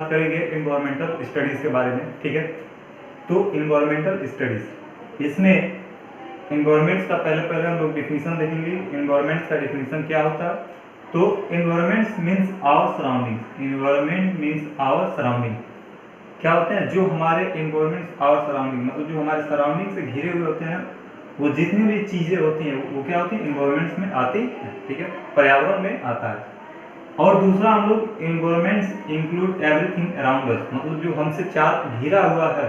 करेंगे environmental studies के बारे में, ठीक है। तो इन्वायरमेंटल स्टडीज़, इसमें इन्वायरमेंट्स का पहले हम लोग डिफिनीशन देखेंगे। इन्वायरमेंट्स का डिफिनीशन क्या होता है? तो environments means our surrounding. Environment means our surrounding. क्या होते हैं? जो हमारे इन्वायरमेंट्स आवर सराउंडिंग, मतलब जो हमारे सराउंडिंग से घिरे हुए होते हैं, वो जितनी भी चीज़ें होती हैं वो क्या होती हैं? इन्वायरमेंट्स में आती हैं, ठीक है, पर्यावरण में आता है। और दूसरा हम लोग environments include everything around us, मतलब जो हमसे चार घिरा हुआ है,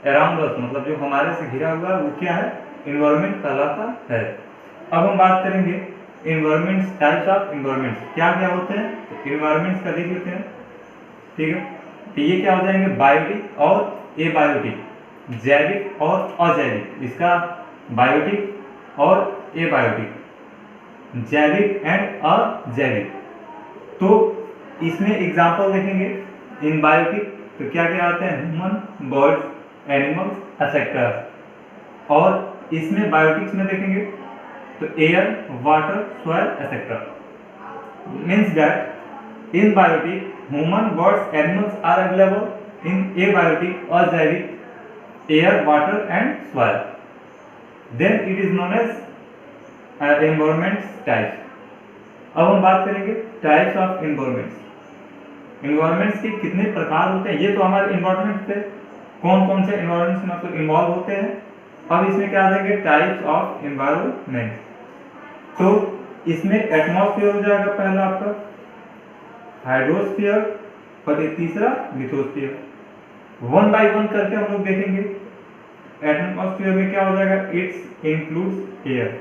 अराउंड अस मतलब जो हमारे से घिरा हुआ है वो क्या है? इन्वायरमेंट कहलाता है। अब हम बात करेंगे इन्वायरमेंट्स, टाइप्स ऑफ इन्वायरमेंट्स क्या क्या होते हैं। तो इन्वायरमेंट्स का देख लेते हैं, ठीक है। तो ये क्या हो जाएंगे? बायोटिक और एबायोटिक, जैविक और अजैविक। इसका बायोटिक और एबायोटिक, जैविक एंड अजैविक। तो इसमें एग्जाम्पल देखेंगे इन बायोटिक, तो क्या क्या आते हैं? Human, birds, animals, etcetera. और इसमें बायोटिक्स में देखेंगे तो air, water, soil, etcetera. Means that in biotic human, birds, animals are available. In abiotic अजैविक air, water and soil. Then it is known as environments types. अब हम बात करेंगे टाइप्स ऑफ इन्वायरमेंट्स। इन्वायरमेंट्स के कितने प्रकार होते हैं? ये तो हमारे इन्वायरमेंट पे कौन कौन से इन्वायरमेंट्स मतलब इन्वॉल्व होते हैं। अब इसमें क्या आ जाएंगे? Types of environment. तो इसमें एटमॉस्फेयर हो जाएगा पहला आपका, हाइड्रोस्फीयर, और ये तीसरा लिथोस्फीयर। वन बाय वन करके हम लोग देखेंगे। एटमॉस्फेयर में क्या हो जाएगा? It's includes air.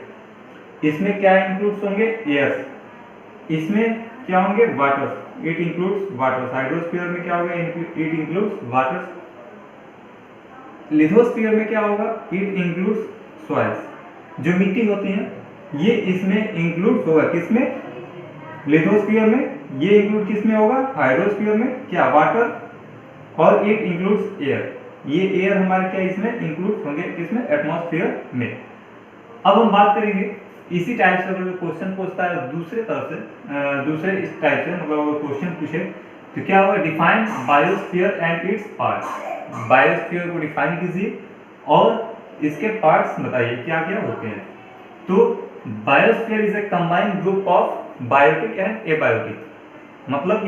इसमें क्या इंक्लूड्स होंगे? एयर। इसमें क्या होंगे? Water, it includes water. Hydrosphere में क्या होगा? It includes water. लिथोस्फीयर में क्या होगा? It includes soils. जो मिट्टी होती है ये इसमें इंक्लूड होगा। किसमें? लिथोस्फीयर में। ये इंक्लूड किसमें होगा? हाइड्रोस्फीयर में। क्या? वाटर। और इट इंक्लूड्स एयर। ये एयर हमारे क्या इसमें इंक्लूड होंगे? किसमें? एटमॉस्फेयर में। अब हम बात करेंगे इसी टाइप से अगर क्वेश्चन पूछता है दूसरे तरफ से, दूसरे इस टाइप से मतलब अगर क्वेश्चन पूछे तो क्या होगा? Define biosphere and its parts. Biosphere को डिफाइन कीजिए और इसके पार्ट्स बताइए क्या क्या होते हैं। तो biosphere is a combined group of biotic and abiotic. मतलब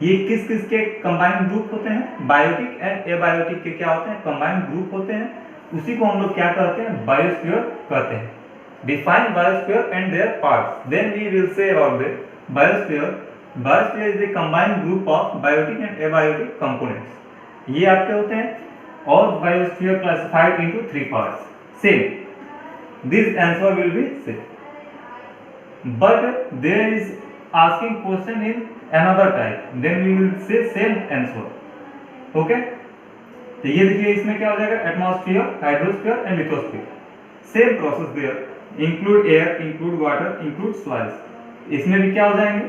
ये किस किस के कंबाइंड ग्रुप होते हैं? बायोटिक एंड एबायोटिक के क्या होते हैं? कंबाइंड ग्रुप होते हैं। उसी को हम लोग क्या कहते हैं? बायोस्फीयर कहते हैं। Define biosphere and their parts. Then we will say about the biosphere. Biosphere is a combined group of biotic and abiotic components. ये आपके होते हैं। और biosphere classified into three parts. Same. This answer will be same. But there is asking question in another type. Then we will say same answer. Okay? तो ये देखिए इसमें क्या हो जाएगा? Atmosphere, hydrosphere and lithosphere. Same process there. Include air, include water, include soils. इसमें भी क्या हो जाएंगे?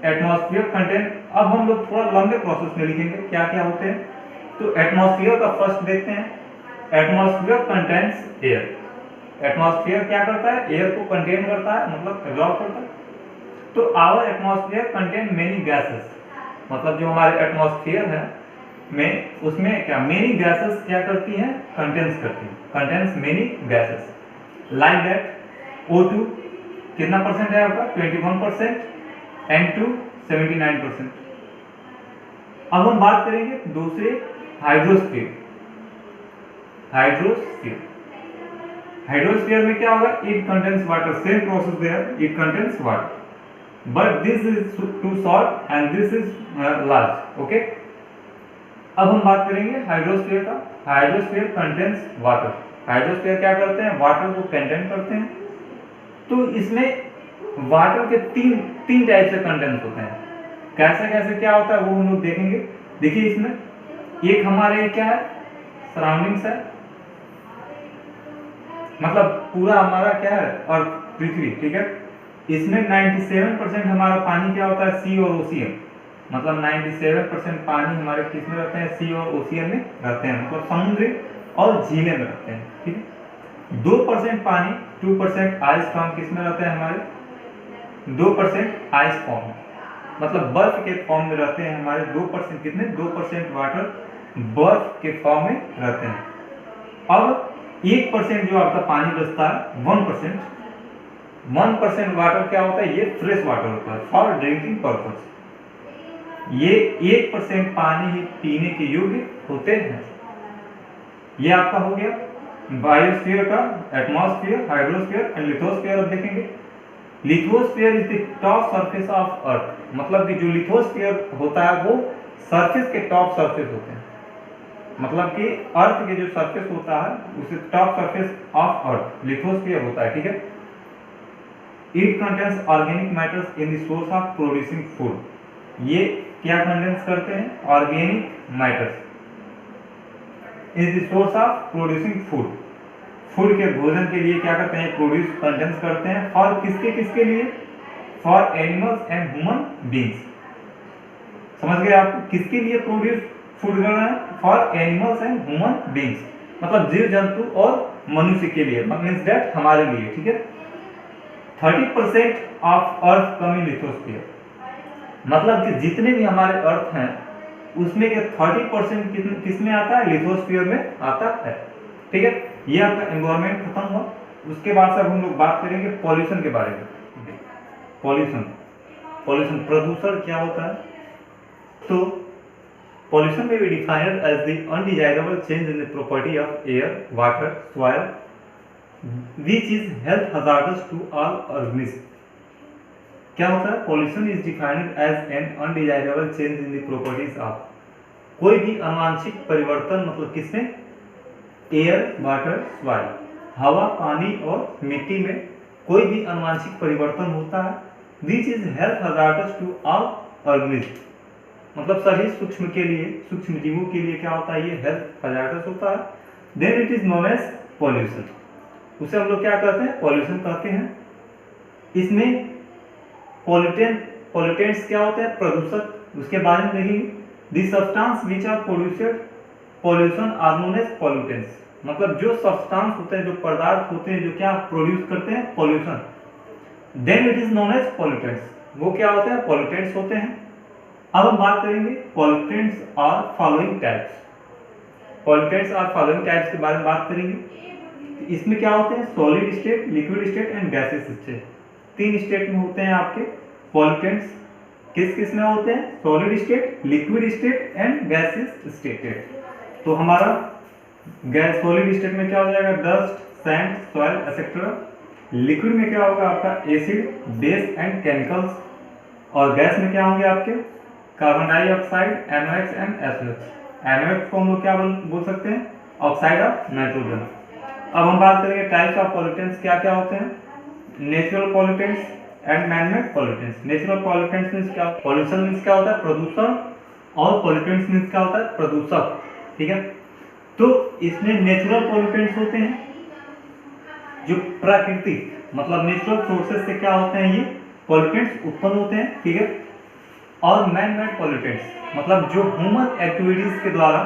Atmosphere content. अब हम लोग थोड़ा लंबे प्रोसेस में लिखेंगे क्या क्या होते हैं। तो एटमॉस्फेयर का फर्स्ट देखते हैं। Atmosphere contains air. एटमॉस्फेयर क्या करता है? एयर को कंटेन करता है, मतलब एब्जॉर्ब करता है। तो our atmosphere contain many gases, मतलब जो हमारे एटमॉस्फेयर है में उसमें क्या मेनी गैसेस क्या करती हैं? कंटेंस करती हैं। Contains many gases like that O2 कितना परसेंट है आपका? 21%, N2 79%। अब हम बात करेंगे दूसरे हाइड्रोस्फीयर। हाइड्रोस्फीयर में क्या होगा? It contains water. Same process there, it contains water, but this is too short and this is large. Okay. अब हम बात करेंगे हाइड्रोस्फीयर का। Hydrosphere contains water. हाइड्रोस्फीयर क्या करते हैं? वाटर को कंटेन करते हैं। तो इसमें वाटर के तीन टाइप से कंटेंट्स होते हैं। कैसे कैसे क्या होता है वो हम लोग देखेंगे। देखिए इसमें एक हमारे क्या है? सराउंडिंग्स है, मतलब पूरा हमारा क्या है? और पृथ्वी, ठीक है। इसमें 97% हमारा पानी क्या होता है? सी और ओशियन। मतलब 97% पानी हमारे किस में रहते हैं? सी और ओशियन में रहते हैं, मतलब समुद्र और झीलें में रहते हैं, ठीक है। 2% पानी, 2% आइस फॉर्म किस में रहते हैं? हमारे 2% आइस फॉर्म। मतलब बर्फ के फॉर्म में रहते हैं हमारे 2%, कितने 2% वाटर बर्फ के फॉर्म में रहते हैं। अब 1% जो आपका पानी बचता है 1% वाटर क्या होता है, ये फ्रेश वाटर होता है फॉर ड्रिंकिंग पर्पस। ये 1% पानी ही पीने के योग्य होते हैं। ये आपका हो गया बायोस्फीयर का, एटमॉस्फेयर, हाइड्रोस्फीयर एंड लिथोस्फीयर। अब देखेंगे lithosphere is the top surface of earth, मतलब कि जो लिथोस्फीयर होता है वो सरफेस के टॉप सरफेस होते हैं, मतलब कि अर्थ के जो सरफेस होता है उसे top surface of earth lithosphere होता है, ठीक है। It contains organic matters in the source of producing food. ये क्या कंटेन्स करते हैं, organic matters in the source of producing food. Food के भोजन के लिए क्या करते हैं, प्रोड्यूस कंटेंट्स करते हैं। फॉर किसके किसके लिए, for animals and human beings. समझ गए आप, किसके लिए प्रोड्यूस फूड कर रहे हैं, for animals and human beings, मतलब जीव जंतु और मनुष्य के लिए, मीन्स दैट हमारे लिए, ठीक है। 30% of earth come in lithosphere, मतलब कि जितने भी हमारे अर्थ हैं उसमें के 30% किसमें आता है, लिथोस्फीयर में आता है, ठीक है। ये आपका एनवायरनमेंट खत्म हुआ। उसके बाद से हम लोग बात करेंगे पॉल्यूशन के बारे में। पॉल्यूशन प्रदूषण क्या होता है, तो pollution may be defined as the undesirable change in the property of air, water, soil which is health hazardous to all organism. क्या होता है, pollution is defined as an undesirable change in the properties of, कोई भी अवांछित परिवर्तन, मतलब किसमें, air, water, soil, हवा, पानी और मिट्टी में कोई भी अनुवांशिक परिवर्तन होता है, which is health hazardous to all organism, मतलब सभी सूक्ष्म के लिए, सूक्ष्म जीवों के लिए क्या होता है, ये हेल्थ हजार्डस होता है। Then it is known as pollution, उसे हम लोग क्या कहते हैं, पॉल्यूशन कहते हैं। इसमें पॉल्यूटेंट्स क्या होते हैं, प्रदूषक, उसके बारे में देखेंगे। The substance which are produced pollution are known as pollutants, मतलब जो सब्सटेंस होते हैं, जो पदार्थ होते हैं जो क्या प्रोड्यूस करते हैं, pollution. Then it is known as pollutants, वो क्या होते हैं, पॉल्यूटेंट्स होते हैं। अब हम बात करेंगे pollutants are following types, pollutants are following types के बारे में बात करेंगे। इसमें क्या होते हैं, solid state, liquid state and gases state, 3 state में होते हैं आपके पॉल्यूटेंट्स। किस किस में होते हैं, solid state, liquid state and gases state. तो हमारा गैस सॉलिड स्टेट में क्या हो जाएगा, dust, sand, soil etcetera. Liquid में क्या होगा आपका, एसिड, बेस एंड केमिकल्स। और गैस में क्या होंगे आपके, carbon dioxide, NOx and SOx। NOx को हम लोग क्या बोल सकते हैं, ऑक्साइड ऑफ नाइट्रोजन। अब हम बात करेंगे टाइप्स ऑफ पॉल्यूटेंट्स क्या क्या होते हैं, natural pollutants and manmade pollutants. Natural pollutants means क्या, पॉल्यूशन मींस क्या होता है, प्रदूषण, और पॉल्यूटेंट्स मींस क्या होता है, प्रदूषक, ठीक है। तो इसमें नेचुरल पॉल्यूटेंट्स होते हैं जो प्राकृतिक, मतलब नेचुरल सोर्सेज से क्या होते हैं, ये पॉल्यूटेंट्स उत्पन्न होते हैं, ठीक है। और मैन मेड पॉल्यूटेंट्स, मतलब जो ह्यूमन एक्टिविटीज के द्वारा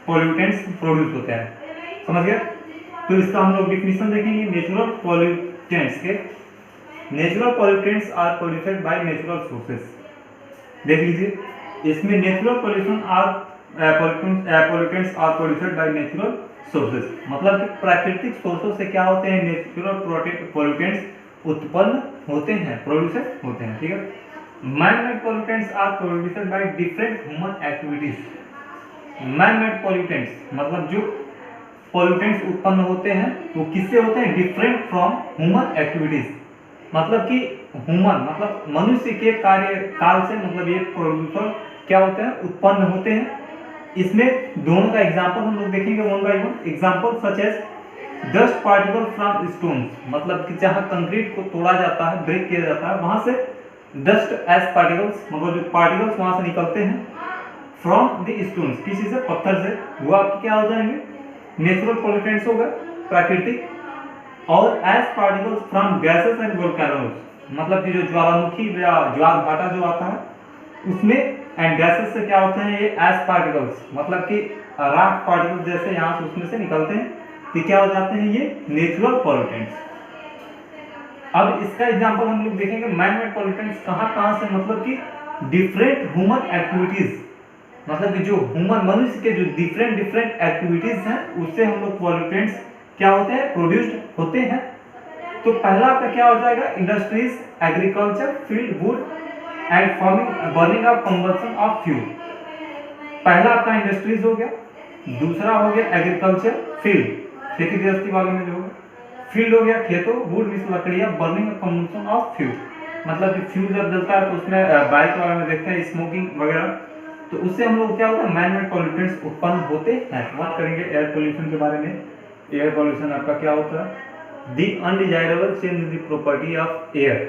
पॉल्यूटेंट्स प्रोड्यूस होते हैं, समझ गए। तो इसका हम लोग डिफिनेशन देखेंगे नेचुरल पॉल्यूटेंट्स के। Natural pollutants are produced by natural sources. देख लीजिए, इसमें natural pollution are pollutants are produced by natural sources, मतलब कि प्राकृतिक सोर्सों से क्या होते हैं, नेचुरल पॉल्यूटेंट्स उत्पन्न होते हैं, प्रोड्यूस होते हैं, ठीक है। Man made pollutants are produced by different human activities. Man made pollutants मतलब जो पॉल्यूटेंट्स उत्पन्न होते हैं वो किससे होते हैं, डिफरेंट फ्रॉम ह्यूमन एक्टिविटीज, मतलब कि ह्यूमन मतलब मनुष्य के कार्य काल से, मतलब ये प्रोड्यूसर क्या होते हैं, उत्पन्न होते हैं। इसमें दोनों का एग्जांपल हम लोग देखेंगे one by one. Example such as dust particle from stones, मतलब कि जहां कंक्रीट को तोड़ा जाता है, ब्रेक किया जाता है, वहां से डस्ट एज पार्टिकल्स, मतलब जो पार्टिकल्स वहां से निकलते हैं फ्रॉम द स्टोन्स, किसी से, पत्थर से, वो आपके क्या हो जाएंगे, नेचुरल पॉल्यूटेंट्स हो गए, प्राकृतिक। और as particles from gases and volcanoes, मतलब कि जो ज्वालामुखी या ज्वार भाटा जो आता है उसमें, एंड गैसेस से क्या होते हैं, ये एज पार्टिकल्स, मतलब कि राख पार्टिकल्स जैसे यहाँ से उसमें से निकलते हैं, तो क्या हो जाते हैं, ये नेचुरल पॉल्यूटेंट्स। अब इसका एग्जांपल हम लोग देखेंगे मैन मेड पॉल्यूटेंट्स कहाँ से, मतलब कि डिफरेंट ह्यूमन एक्टिविटीज, मतलब कि जो ह्यूमन मनुष्य के जो डिफरेंट एक्टिविटीज हैं उससे हम लोग पॉल्यूटेंट्स क्या होते हैं, प्रोड्यूस्ड होते हैं। तो पहला आपका क्या हो जाएगा, industries, agriculture, field, would and farming, burning of combustion of fuel. पहला आपका इंडस्ट्रीज हो गया, दूसरा हो गया एग्रीकल्चर, फील्ड खेती गृहस्थी वाले में जो होगा, फील्ड हो गया खेतों, वुड मीन्स लकड़ियां, burning of combustion of fuel मतलब कि फ्यूल जब जलता है तो उसमें बाइक वाले में देखते हैं स्मोकिंग वगैरह, तो उससे हम लोग क्या होता है, मैन मेड पॉल्यूटेंट्स उत्पन्न होते हैं। बात करेंगे एयर पोल्यूशन के बारे में। एयर पोल्यूशन आपका क्या होता है, the undesirable change in the property of air.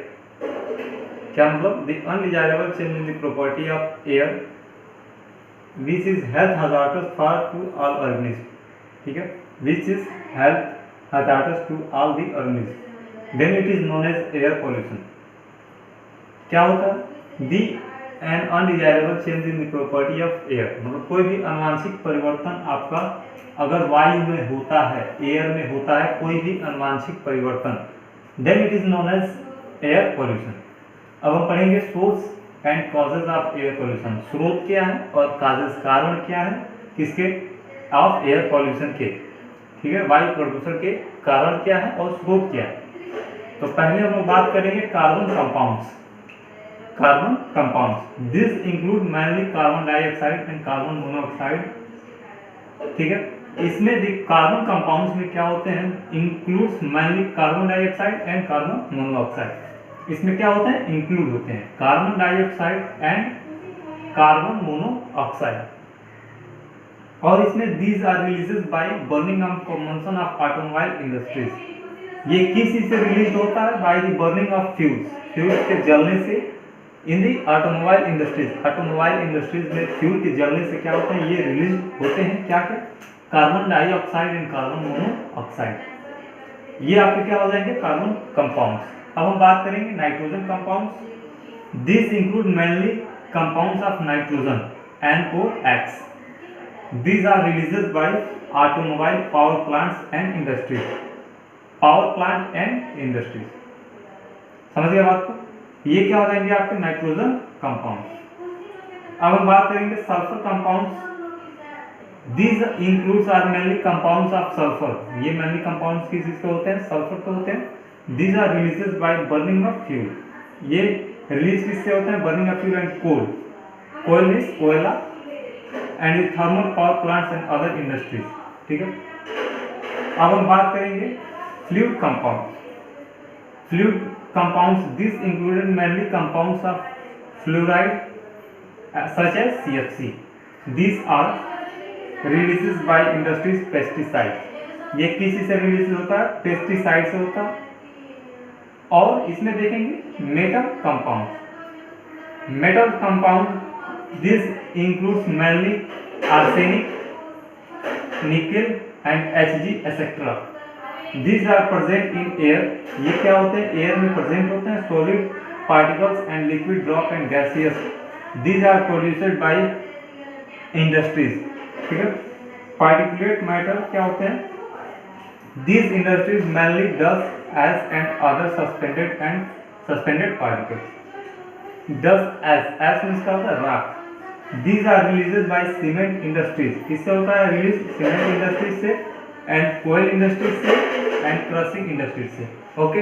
क्या मतलब, the undesirable change in the property of air which is health hazardous for to all organism, ठीक है, which is health hazardous to all the organism, then it is known as air pollution. क्या होता है, the an undesirable change in the property of air, मतलब कोई भी अनुवांशिक परिवर्तन आपका अगर वायु में होता है, एयर में होता है कोई भी अनुवांशिक परिवर्तन, then it is known as air pollution. अब हम पढ़ेंगे source and causes of air pollution. स्रोत क्या है और कॉजेज कारण क्या है, किसके, ऑफ एयर पोल्यूशन के, ठीक है, वायु प्रदूषण के कारण क्या है और स्रोत क्या है। तो पहले हम लोग बात करेंगे carbon compounds. Carbon compounds, this include mainly carbon dioxide and carbon monoxide, ठीक है। इसमें कार्बन कंपाउंड्स में क्या होते हैं, includes mainly carbon dioxide and carbon monoxide. इसमें क्या होते हैं, इंक्लूड होते हैं carbon dioxide and carbon monoxide, और इसमें these are releases by burning of combustion of automobile industries. ये किस चीज से रिलीज होता है, by the burning of fuels के जलने से इन दी ऑटोमोबाइल इंडस्ट्रीज। ऑटोमोबाइल इंडस्ट्रीज में फ्यूल के जलने से क्या होता है, ये रिलीज होते हैं क्या क्या, carbon dioxide and carbon monoxide. ये आपके क्या हो जाएंगे, कार्बन कंपाउंड्स। अब हम बात करेंगे nitrogen compounds. This include mainly compounds of nitrogen NOx। These are released by automobile, power plants and industries. Power plant and industries. समझ गए बात को, ये क्या हो जाएंगे आपके नाइट्रोजन कंपाउंड। अब हम बात करेंगे sulphur compounds. These includes are mainly compounds of sulfur। ये mainly compounds किस चीज के होते हैं, सल्फर के होते हैं। These are releases by burning of fuel। ये रिलीज किससे होते हैं, burning of fuel and coal। Coal means कोयला and thermal power plants and other industries, ठीक है। अब हम बात करेंगे fluid compound. Fluid compounds, this included mainly compounds of fluoride such as CFC। These are releases by industries pesticides। ये किसी से रिलीज होता है, पेस्टिसाइड से होता है। और इसमें देखेंगे metal compound. Metal compound, this includes mainly arsenic, nickel and Hg etcetera. These are present in air। ये क्या होते हैं, एयर में प्रेजेंट होते हैं। Solid particles and liquid drop and gaseous. These are produced by industries, ठीक है। Particulate matter क्या होते हैं, These industries mainly dust, ash and other suspended particles। Dust, ash means क्या होता है, राख। These are released by cement industries। किससे होता है रिलीज, सीमेंट इंडस्ट्रीज से एंड कोयल इंडस्ट्रीज से एंड क्रशिंग इंडस्ट्रीज से, ओके।